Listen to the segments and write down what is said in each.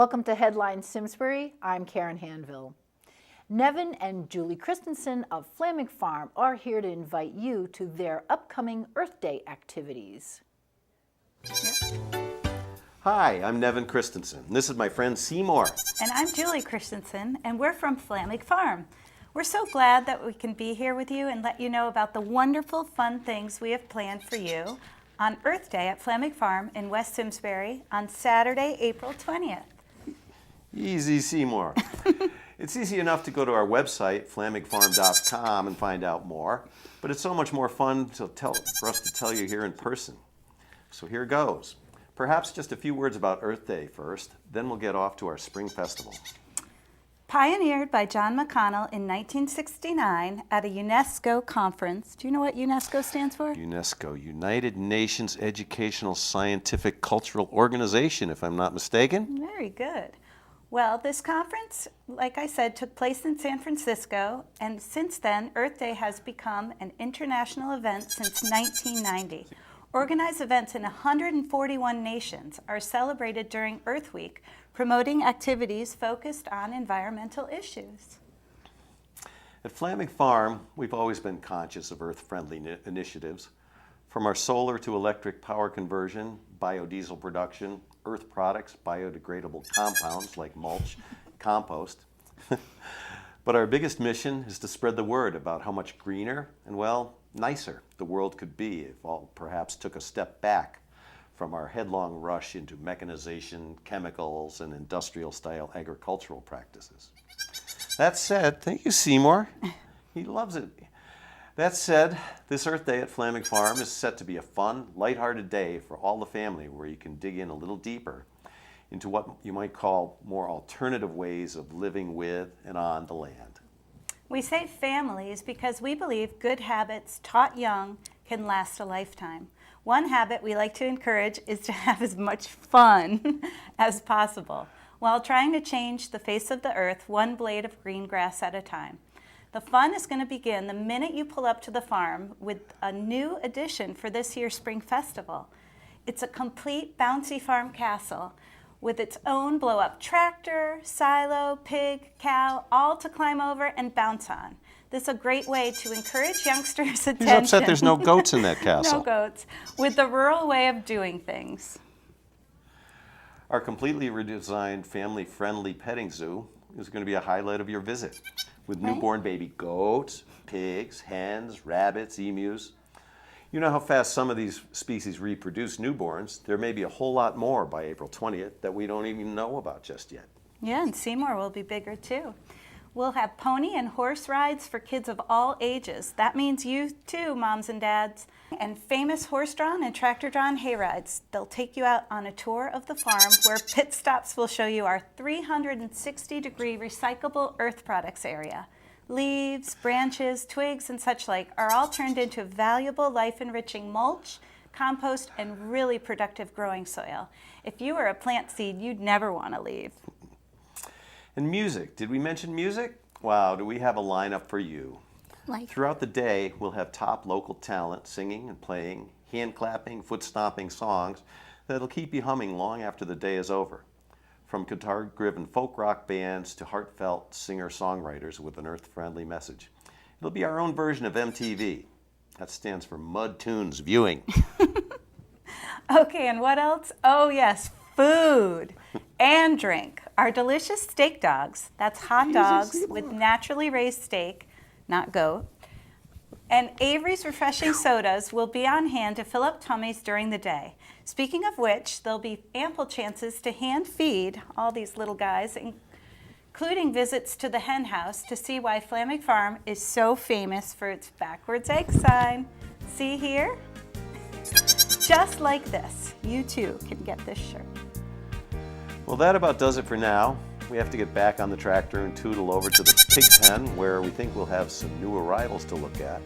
Welcome to Headline Simsbury. I'm Karen Handville. Nevin and Julie Christensen of Flaming Farm are here to invite you to their upcoming Earth Day activities. Hi, I'm Nevin Christensen. This is my friend Seymour. And I'm Julie Christensen, and we're from Flaming Farm. We're so glad that we can be here with you and let you know about the wonderful, fun things we have planned for you on Earth Day at Flaming Farm in West Simsbury on Saturday, April 20th. Easy, Seymour. It's easy enough to go to our website, flamingfarm.com, and find out more, but it's so much more fun for us to tell you here in person. So here goes. Perhaps just a few words about Earth Day first, then we'll get off to our spring festival. Pioneered by John McConnell in 1969 at a UNESCO conference. Do you know what UNESCO stands for? UNESCO, United Nations Educational, Scientific, Cultural Organization, if I'm not mistaken. Very good. Well, this conference, like I said, took place in San Francisco, and since then, Earth Day has become an international event since 1990. Organized events in 141 nations are celebrated during Earth Week, promoting activities focused on environmental issues. At Flaming Farm, we've always been conscious of earth-friendly initiatives, from our solar to electric power conversion, biodiesel production, earth products, biodegradable compounds like mulch, compost. But our biggest mission is to spread the word about how much greener and, well, nicer the world could be if all perhaps took a step back from our headlong rush into mechanization, chemicals, and industrial-style agricultural practices. That said, thank you, Seymour. He loves it. That said, this Earth Day at Flaming Farm is set to be a fun, lighthearted day for all the family where you can dig in a little deeper into what you might call more alternative ways of living with and on the land. We say families because we believe good habits taught young can last a lifetime. One habit we like to encourage is to have as much fun as possible while trying to change the face of the earth one blade of green grass at a time. The fun is going to begin the minute you pull up to the farm with a new addition for this year's Spring Festival. It's a complete bouncy farm castle with its own blow-up tractor, silo, pig, cow, all to climb over and bounce on. This is a great way to encourage youngsters' attention. He's upset there's no goats in that castle. No goats, with the rural way of doing things. Our completely redesigned, family-friendly petting zoo is going to be a highlight of your visit, with newborn baby goats, pigs, hens, rabbits, emus. You know how fast some of these species reproduce newborns. There may be a whole lot more by April 20th that we don't even know about just yet. Yeah, and Seymour will be bigger too. We'll have pony and horse rides for kids of all ages. That means you too, moms and dads. And famous horse-drawn and tractor-drawn hay rides. They'll take you out on a tour of the farm where pit stops will show you our 360-degree recyclable earth products area. Leaves, branches, twigs, and such like are all turned into valuable life-enriching mulch, compost, and really productive growing soil. If you were a plant seed, you'd never want to leave. And music. Did we mention music? Wow, do we have a lineup for you. Throughout the day, we'll have top local talent singing and playing, hand clapping, foot stomping songs that'll keep you humming long after the day is over. From guitar-driven folk rock bands to heartfelt singer-songwriters with an earth-friendly message. It'll be our own version of MTV. That stands for Mud Tunes Viewing. Okay, and what else? Oh yes, food and drink. Our delicious steak dogs, that's hot dogs with naturally raised steak, not goat, and Avery's refreshing sodas will be on hand to fill up tummies during the day. Speaking of which, there'll be ample chances to hand feed all these little guys, including visits to the hen house to see why Flaming Farm is so famous for its backwards egg sign. See here? Just like this, you too can get this shirt. Well, that about does it for now. We have to get back on the tractor and tootle over to the pig pen where we think we'll have some new arrivals to look at.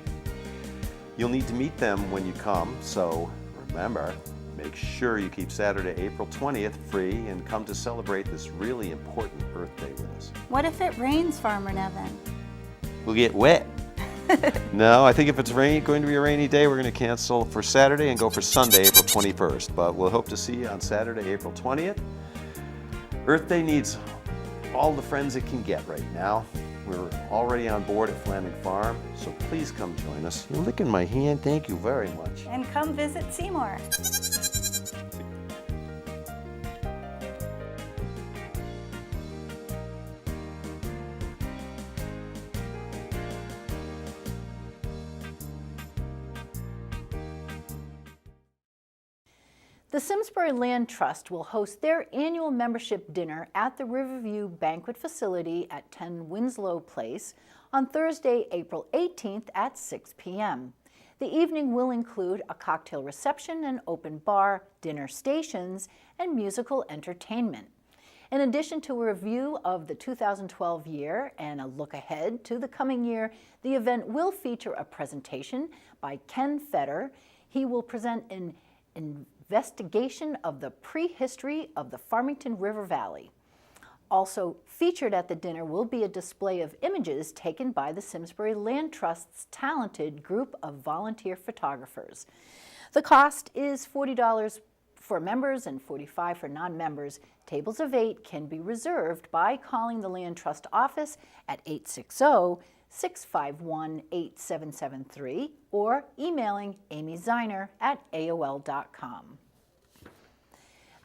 You'll need to meet them when you come, so remember, make sure you keep Saturday, April 20th free and come to celebrate this really important Earth Day with us. What if it rains, Farmer Nevin? We'll get wet. No, I think if it's going to be a rainy day, we're going to cancel for Saturday and go for Sunday, April 21st. But we'll hope to see you on Saturday, April 20th. Earth Day needs all the friends it can get right now. We're already on board at Flaming Farm, so please come join us. You're licking my hand, thank you very much. And come visit Seymour. The Simsbury Land Trust will host their annual membership dinner at the Riverview Banquet Facility at 10 Winslow Place on Thursday, April 18th at 6 p.m. The evening will include a cocktail reception, an open bar, dinner stations, and musical entertainment. In addition to a review of the 2012 year and a look ahead to the coming year, the event will feature a presentation by Ken Fetter. He will present an investigation of the prehistory of the Farmington River Valley. Also featured at the dinner will be a display of images taken by the Simsbury Land Trust's talented group of volunteer photographers. The cost is $40 for members and $45 for non-members. Tables of 8 can be reserved by calling the Land Trust office at 860-651-8773 or emailing Amy Ziner at AOL.com.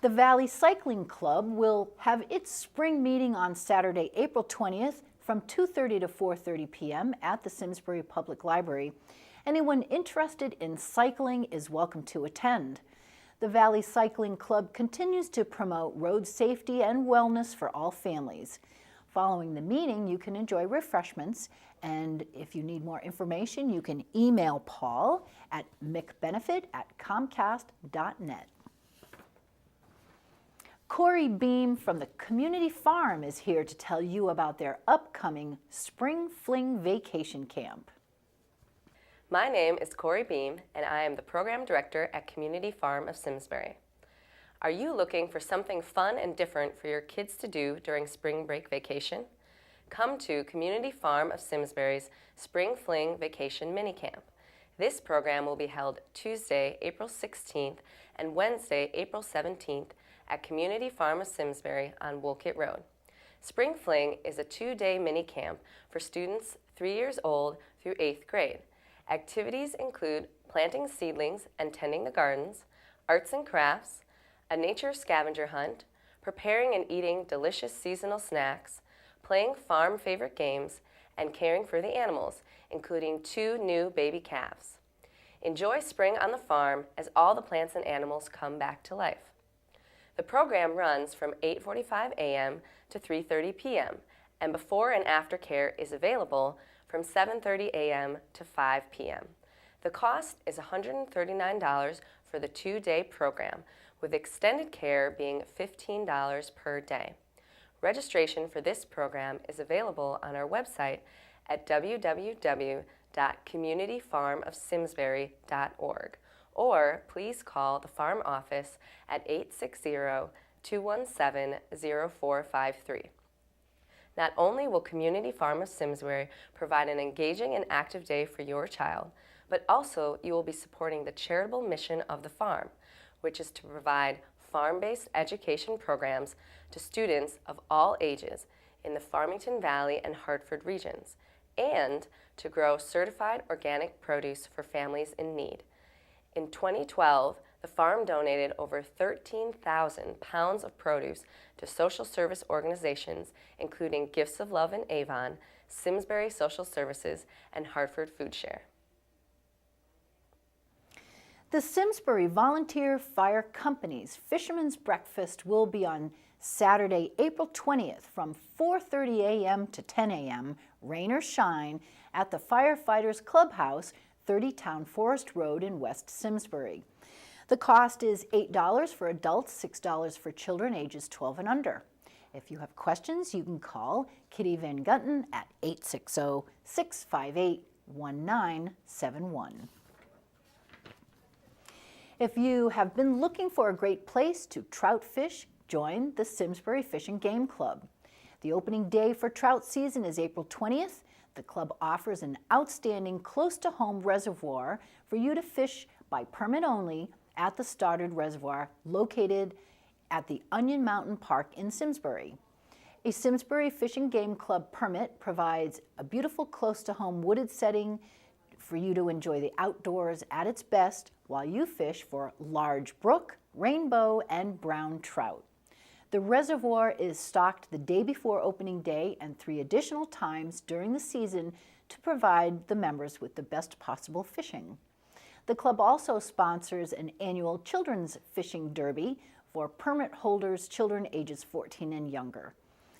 The Valley Cycling Club will have its spring meeting on Saturday, April 20th from 2:30 to 4:30 p.m. at the Simsbury Public Library. Anyone interested in cycling is welcome to attend. The Valley Cycling Club continues to promote road safety and wellness for all families. Following the meeting, you can enjoy refreshments, and if you need more information, you can email Paul at mikbenefit@comcast.net. Cori Behm from the Community Farm is here to tell you about their upcoming Spring Fling Vacation Camp. My name is Cori Behm, and I am the Program Director at Community Farm of Simsbury. Are you looking for something fun and different for your kids to do during spring break vacation? Come to Community Farm of Simsbury's Spring Fling Vacation Minicamp. This program will be held Tuesday, April 16th and Wednesday, April 17th at Community Farm of Simsbury on Woolkit Road. Spring Fling is a 2-day mini camp for students 3 years old through 8th grade. Activities include planting seedlings and tending the gardens, arts and crafts, a nature scavenger hunt, preparing and eating delicious seasonal snacks, playing farm favorite games, and caring for the animals, including 2 new baby calves. Enjoy spring on the farm as all the plants and animals come back to life. The program runs from 8:45 a.m. to 3:30 p.m. and before and after care is available from 7:30 a.m. to 5 p.m. The cost is $139 for the 2-day program, with extended care being $15 per day. Registration for this program is available on our website at www.communityfarmofsimsbury.org. Or please call the farm office at 860-217-0453. Not only will Community Farm of Simsbury provide an engaging and active day for your child, but also you will be supporting the charitable mission of the farm, which is to provide farm-based education programs to students of all ages in the Farmington Valley and Hartford regions, and to grow certified organic produce for families in need. In 2012, the farm donated over 13,000 pounds of produce to social service organizations, including Gifts of Love in Avon, Simsbury Social Services, and Hartford Food Share. The Simsbury Volunteer Fire Company's Fisherman's Breakfast will be on Saturday, April 20th from 4:30 a.m. to 10 a.m., rain or shine, at the Firefighters Clubhouse, 30 Town Forest Road in West Simsbury. The cost is $8 for adults, $6 for children ages 12 and under. If you have questions, you can call Kitty Van Gunten at 860-658-1971. If you have been looking for a great place to trout fish, join the Simsbury Fish and Game Club. The opening day for trout season is April 20th. The club offers an outstanding close-to-home reservoir for you to fish by permit only at the Stoddard Reservoir, located at the Onion Mountain Park in Simsbury. A Simsbury Fishing Game Club permit provides a beautiful close-to-home wooded setting for you to enjoy the outdoors at its best while you fish for large brook, rainbow, and brown trout. The reservoir is stocked the day before opening day and 3 additional times during the season to provide the members with the best possible fishing. The club also sponsors an annual children's fishing derby for permit holders children ages 14 and younger.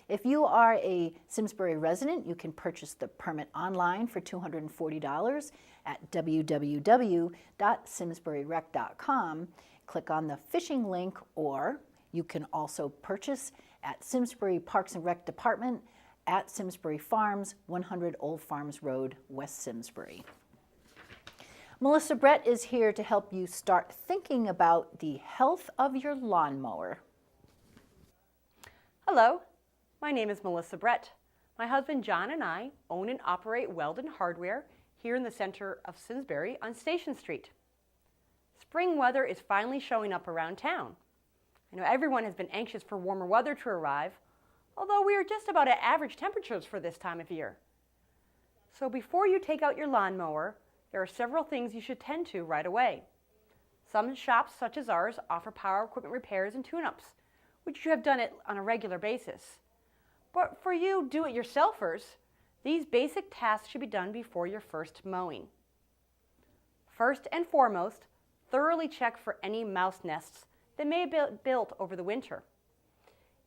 If you are a Simsbury resident, you can purchase the permit online for $240 at www.simsburyrec.com. Click on the fishing link, or you can also purchase at Simsbury Parks and Rec Department at Simsbury Farms, 100 Old Farms Road, West Simsbury. Melissa Brett is here to help you start thinking about the health of your lawnmower. Hello, my name is Melissa Brett. My husband John and I own and operate Weldon Hardware here in the center of Simsbury on Station Street. Spring weather is finally showing up around town. I know everyone has been anxious for warmer weather to arrive, although we are just about at average temperatures for this time of year. So before you take out your lawnmower, there are several things you should tend to right away. Some shops, such as ours, offer power equipment repairs and tune-ups, which you have done it on a regular basis. But for you do-it-yourselfers, these basic tasks should be done before your first mowing. First and foremost, thoroughly check for any mouse nests that may have been built over the winter.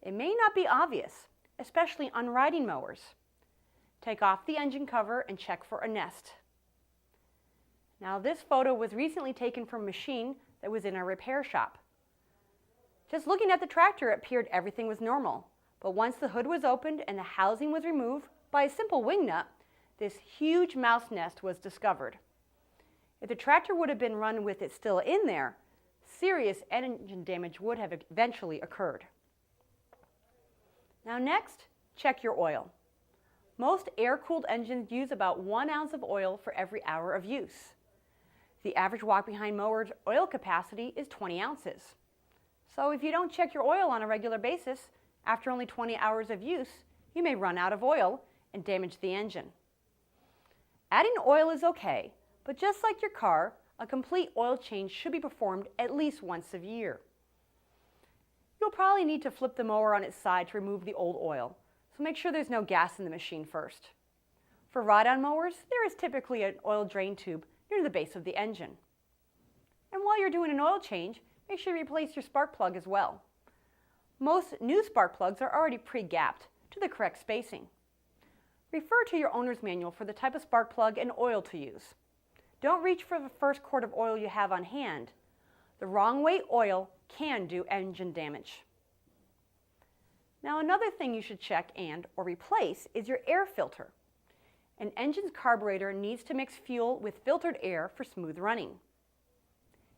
It may not be obvious, especially on riding mowers. Take off the engine cover and check for a nest. Now, this photo was recently taken from a machine that was in our repair shop. Just looking at the tractor, it appeared everything was normal, but once the hood was opened and the housing was removed by a simple wing nut, this huge mouse nest was discovered. If the tractor would have been run with it still in there, serious engine damage would have eventually occurred. Now next, check your oil. Most air-cooled engines use about 1 ounce of oil for every hour of use. The average walk-behind mower's oil capacity is 20 ounces. So if you don't check your oil on a regular basis, after only 20 hours of use, you may run out of oil and damage the engine. Adding oil is okay, but just like your car, a complete oil change should be performed at least once a year. You'll probably need to flip the mower on its side to remove the old oil, so make sure there's no gas in the machine first. For ride-on mowers, there is typically an oil drain tube near the base of the engine. And while you're doing an oil change, make sure you replace your spark plug as well. Most new spark plugs are already pre-gapped to the correct spacing. Refer to your owner's manual for the type of spark plug and oil to use. Don't reach for the first quart of oil you have on hand. The wrong weight oil can do engine damage. Now, another thing you should check or replace is your air filter. An engine's carburetor needs to mix fuel with filtered air for smooth running.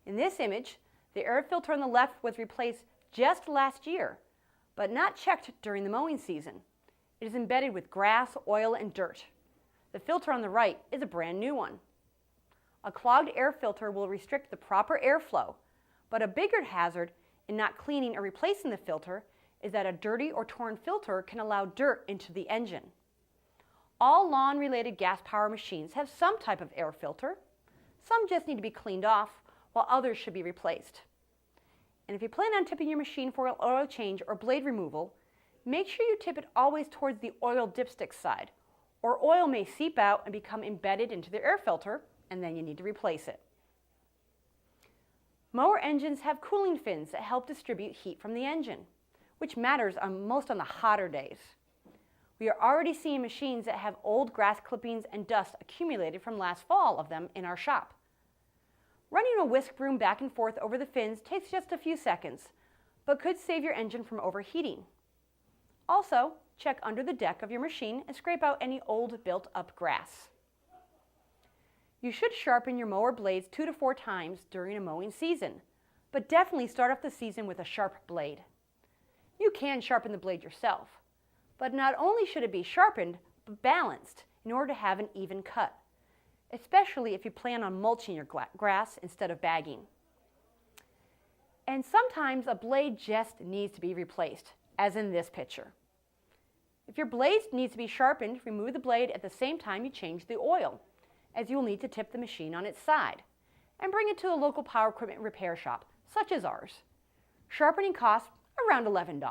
In this image, the air filter on the left was replaced just last year, but not checked during the mowing season. It is embedded with grass, oil, and dirt. The filter on the right is a brand new one. A clogged air filter will restrict the proper airflow, but a bigger hazard in not cleaning or replacing the filter is that a dirty or torn filter can allow dirt into the engine. All lawn-related gas-powered machines have some type of air filter. Some just need to be cleaned off, while others should be replaced. And if you plan on tipping your machine for an oil change or blade removal, make sure you tip it always towards the oil dipstick side, or oil may seep out and become embedded into the air filter, and then you need to replace it. Mower engines have cooling fins that help distribute heat from the engine, which matters most on the hotter days. We are already seeing machines that have old grass clippings and dust accumulated from last fall of them in our shop. Running a whisk broom back and forth over the fins takes just a few seconds, but could save your engine from overheating. Also, check under the deck of your machine and scrape out any old built-up grass. You should sharpen your mower blades 2 to 4 times during a mowing season, but definitely start off the season with a sharp blade. You can sharpen the blade yourself, but not only should it be sharpened, but balanced in order to have an even cut, especially if you plan on mulching your grass instead of bagging. And sometimes a blade just needs to be replaced, as in this picture. If your blade needs to be sharpened, remove the blade at the same time you change the oil, as you will need to tip the machine on its side, and bring it to a local power equipment repair shop, such as ours. Sharpening costs around $11.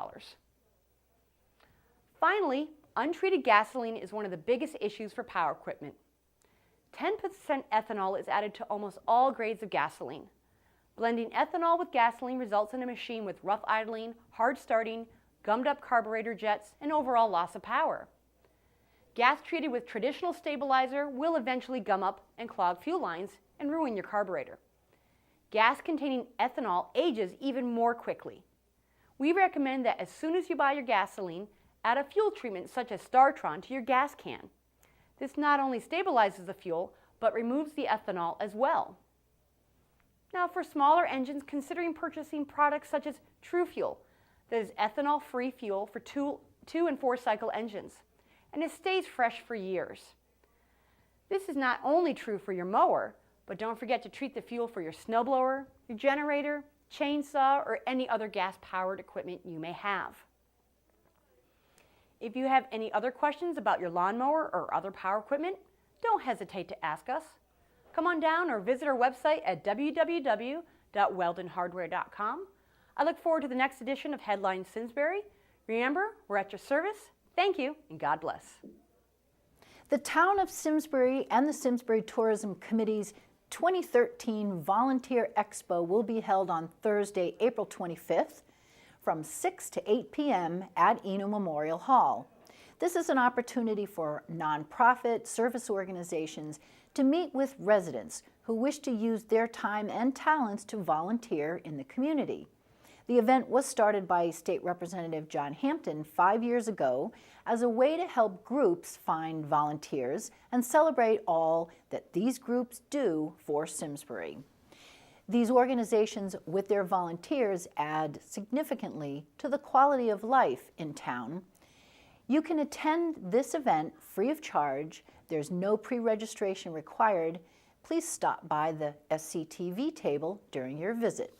Finally, untreated gasoline is one of the biggest issues for power equipment. 10% ethanol is added to almost all grades of gasoline. Blending ethanol with gasoline results in a machine with rough idling, hard starting, gummed up carburetor jets, and overall loss of power. Gas treated with traditional stabilizer will eventually gum up and clog fuel lines and ruin your carburetor. Gas containing ethanol ages even more quickly. We recommend that as soon as you buy your gasoline, add a fuel treatment such as Startron to your gas can. This not only stabilizes the fuel, but removes the ethanol as well. Now, for smaller engines, considering purchasing products such as True Fuel, that is ethanol-free fuel for 2 and 4 cycle engines, and it stays fresh for years. This is not only true for your mower, but don't forget to treat the fuel for your snowblower, your generator, chainsaw, or any other gas-powered equipment you may have. If you have any other questions about your lawnmower or other power equipment, don't hesitate to ask us. Come on down or visit our website at www.weldonhardware.com. I look forward to the next edition of Headline Simsbury. Remember, we're at your service. Thank you, and God bless. The Town of Simsbury and the Simsbury Tourism Committee's 2013 Volunteer Expo will be held on Thursday, April 25th from 6 to 8 p.m. at Eno Memorial Hall. This is an opportunity for nonprofit service organizations to meet with residents who wish to use their time and talents to volunteer in the community. The event was started by State Representative John Hampton 5 years ago as a way to help groups find volunteers and celebrate all that these groups do for Simsbury. These organizations with their volunteers add significantly to the quality of life in town. You can attend this event free of charge. There's no pre-registration required. Please stop by the SCTV table during your visit.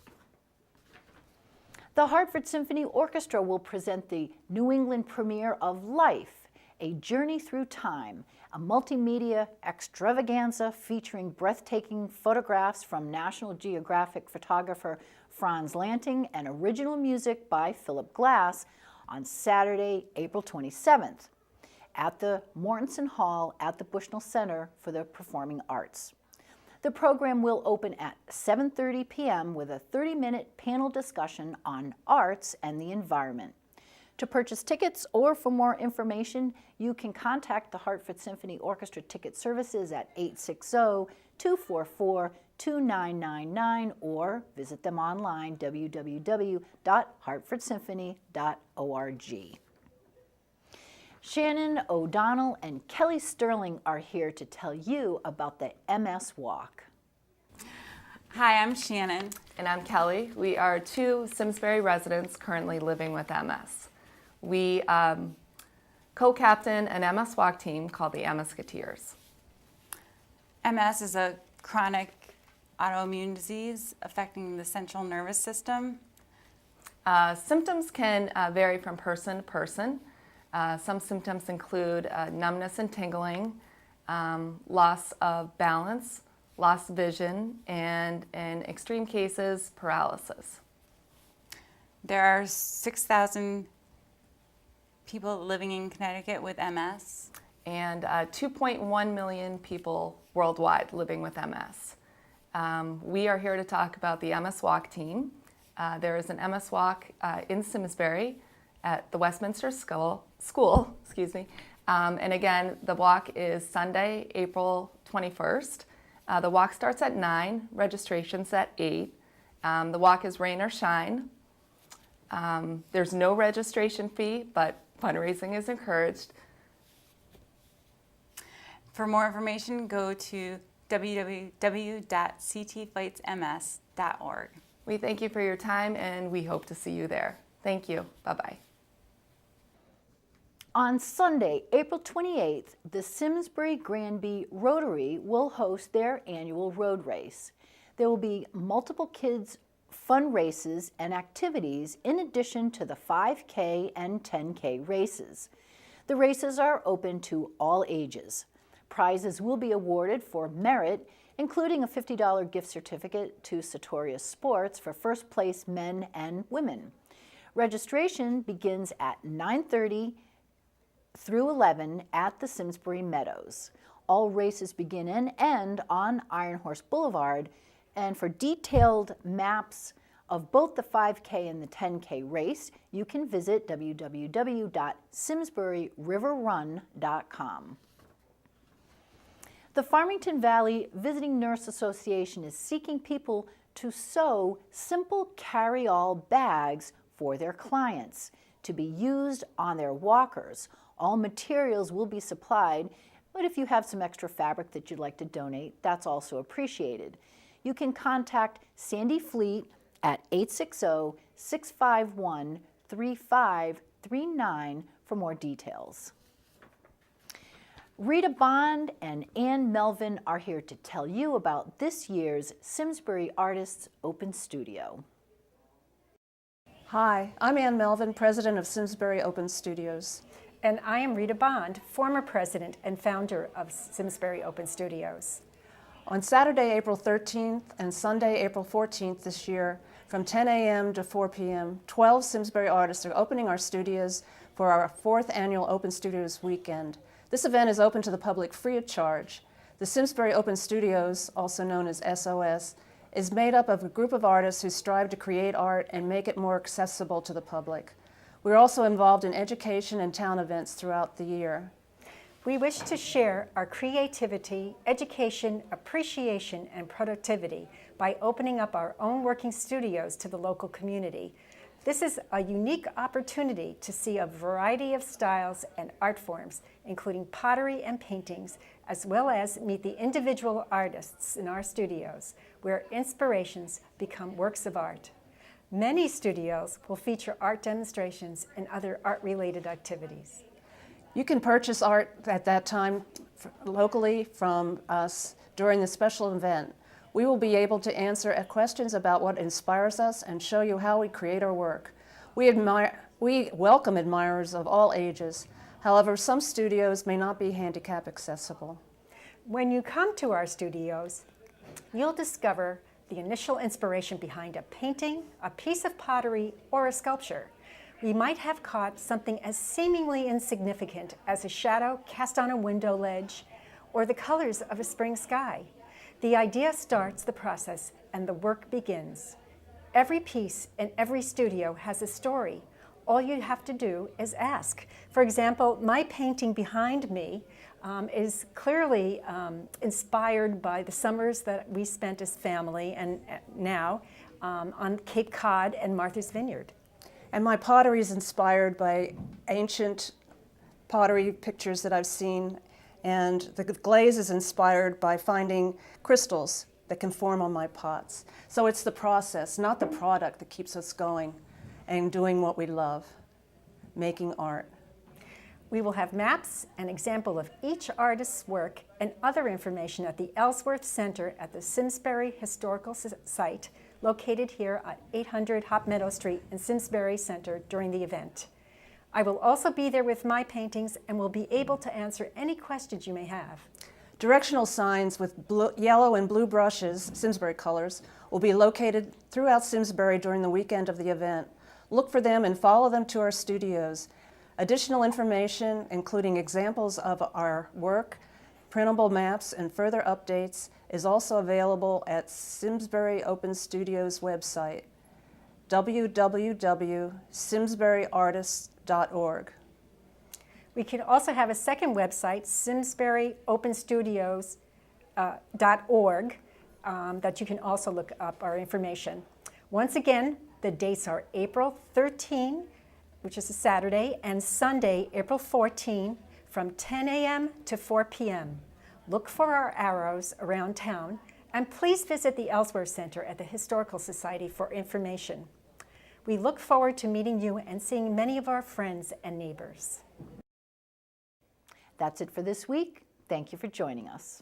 The Hartford Symphony Orchestra will present the New England premiere of Life, A Journey Through Time, a multimedia extravaganza featuring breathtaking photographs from National Geographic photographer Franz Lanting and original music by Philip Glass on Saturday, April 27th at the Mortensen Hall at the Bushnell Center for the Performing Arts. The program will open at 7:30 p.m. with a 30-minute panel discussion on arts and the environment. To purchase tickets or for more information, you can contact the Hartford Symphony Orchestra Ticket Services at 860-244-2999 or visit them online, www.hartfordsymphony.org. Shannon O'Donnell and Kelly Sterling are here to tell you about the MS Walk. Hi, I'm Shannon. And I'm Kelly. We are two Simsbury residents currently living with MS. We co-captain an MS Walk team called the Musketeers. MS is a chronic autoimmune disease affecting the central nervous system. Symptoms can vary from person to person. Some symptoms include numbness and tingling, loss of balance, loss of vision, and in extreme cases, paralysis. There are 6,000 people living in Connecticut with MS. And 2.1 million people worldwide living with MS. We are here to talk about the MS Walk team. There is an MS Walk in Simsbury at the Westminster School. And again, the walk is Sunday, April 21st. The walk starts at 9, registration's at 8. The walk is rain or shine. There's no registration fee, but fundraising is encouraged. For more information, go to www.ctfightsms.org. We thank you for your time, and we hope to see you there. Thank you. Bye-bye. On Sunday, April 28th, the Simsbury Granby Rotary will host their annual road race. There will be multiple kids fun races, and activities in addition to the 5K and 10K races. The races are open to all ages. Prizes will be awarded for merit, including a $50 gift certificate to Sartorius Sports for first place men and women. Registration begins at 9:30 through 11 at the Simsbury Meadows. All races begin and end on Iron Horse Boulevard, and for detailed maps of both the 5K and the 10K race, you can visit www.simsburyriverrun.com. The Farmington Valley Visiting Nurse Association is seeking people to sew simple carry-all bags for their clients to be used on their walkers. All materials will be supplied, but if you have some extra fabric that you'd like to donate, that's also appreciated. You can contact Sandy Fleet at 860-651-3539 for more details. Rita Bond and Melvin are here to tell you about this year's Simsbury Artists Open Studio. Hi, I'm Melvin, president of Simsbury Open Studios. And I am Rita Bond, former president and founder of Simsbury Open Studios. On Saturday, April 13th and Sunday, April 14th this year, from 10 a.m. to 4 p.m., 12 Simsbury artists are opening our studios for our 4th annual Open Studios weekend. This event is open to the public free of charge. The Simsbury Open Studios, also known as SOS, is made up of a group of artists who strive to create art and make it more accessible to the public. We're also involved in education and town events throughout the year. We wish to share our creativity, education, appreciation, and productivity by opening up our own working studios to the local community. This is a unique opportunity to see a variety of styles and art forms, including pottery and paintings, as well as meet the individual artists in our studios, where inspirations become works of art. Many studios will feature art demonstrations and other art-related activities. You can purchase art at that time locally from us during the special event. We will be able to answer questions about what inspires us and show you how we create our work. We welcome admirers of all ages. However, some studios may not be handicap accessible. When you come to our studios, you'll discover the initial inspiration behind a painting, a piece of pottery, or a sculpture. We might have caught something as seemingly insignificant as a shadow cast on a window ledge or the colors of a spring sky. The idea starts the process and the work begins. Every piece in every studio has a story. All you have to do is ask. For example, my painting behind me is clearly inspired by the summers that we spent as family and now on Cape Cod and Martha's Vineyard. And my pottery is inspired by ancient pottery pictures that I've seen, and the glaze is inspired by finding crystals that can form on my pots. So it's the process, not the product, that keeps us going and doing what we love, making art. We will have maps, an example of each artist's work, and other information at the Ellsworth Center at the Simsbury Historical Site, located here at 800 Hop Meadow Street in Simsbury Center during the event. I will also be there with my paintings and will be able to answer any questions you may have. Directional signs with yellow and blue brushes, Simsbury colors, will be located throughout Simsbury during the weekend of the event. Look for them and follow them to our studios. Additional information, including examples of our work, printable maps, and further updates, is also available at Simsbury Open Studios website, www.simsburyartists.org. We can also have a second website, simsburyopenstudios.org, that you can also look up our information. Once again, the dates are April 13, which is a Saturday, and Sunday, April 14, from 10 a.m. to 4 p.m. Look for our arrows around town, and please visit the Ellsworth Center at the Historical Society for information. We look forward to meeting you and seeing many of our friends and neighbors. That's it for this week. Thank you for joining us.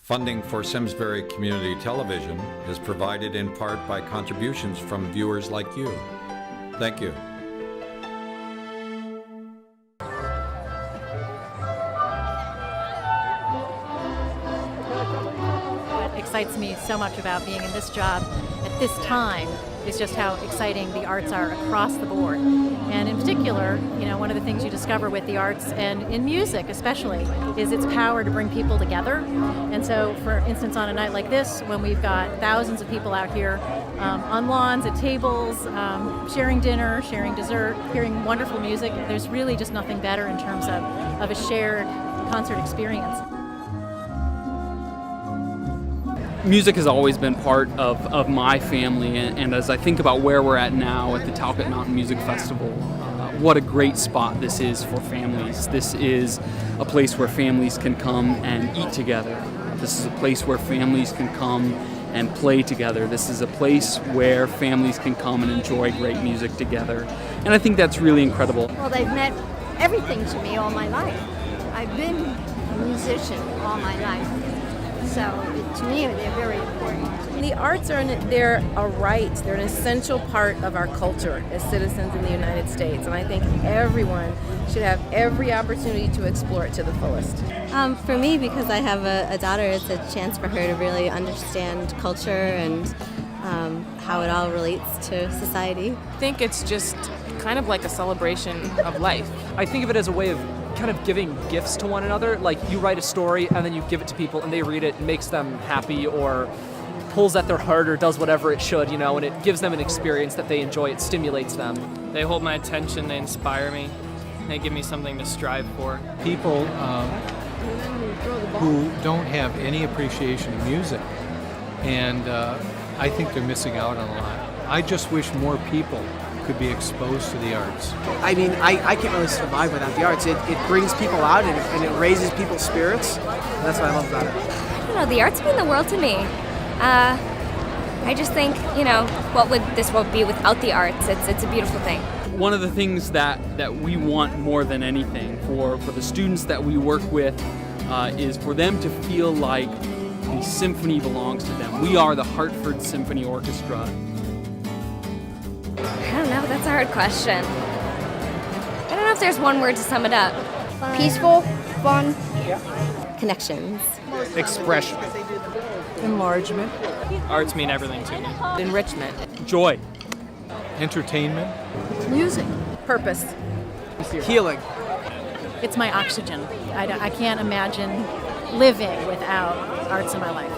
Funding for Simsbury Community Television is provided in part by contributions from viewers like you. Thank you. What excites me so much about being in this job at this time is just how exciting the arts are across the board. And in particular, one of the things you discover with the arts, and in music especially, is its power to bring people together. And so, for instance, on a night like this, when we've got thousands of people out here on lawns, at tables, sharing dinner, sharing dessert, hearing wonderful music, there's really just nothing better in terms of a shared concert experience. Music has always been part of my family, and as I think about where we're at now at the Talcott Mountain Music Festival, what a great spot this is for families. This is a place where families can come and eat together. This is a place where families can come and play together. This is a place where families can come and enjoy great music together. And I think that's really incredible. Well, they've meant everything to me all my life. I've been a musician all my life. So to me, they're very important. The arts they're a right. They're an essential part of our culture as citizens in the United States. And I think everyone should have every opportunity to explore it to the fullest. For me, because I have a daughter, it's a chance for her to really understand culture and how it all relates to society. I think it's just kind of like a celebration of life. I think of it as a way of kind of giving gifts to one another. Like, you write a story and then you give it to people and they read it, and makes them happy or pulls at their heart or does whatever it should, and it gives them an experience that they enjoy. It stimulates them. They hold my attention, they inspire me, they give me something to strive for. People who don't have any appreciation of music, and I think they're missing out on a lot. I just wish more people could be exposed to the arts. I mean, I can't really survive without the arts. It brings people out and it raises people's spirits. And that's what I love about it. I don't know, the arts mean the world to me. I just think, what would this world be without the arts? It's a beautiful thing. One of the things that we want more than anything for the students that we work with is for them to feel like the symphony belongs to them. We are the Hartford Symphony Orchestra. I don't know, that's a hard question. I don't know if there's one word to sum it up. Peaceful, fun, connections, expression, Enlargement. Arts mean everything to me. Enrichment. Joy. entertainment, Music. Purpose. Healing. It's my oxygen. I can't imagine living without arts in my life.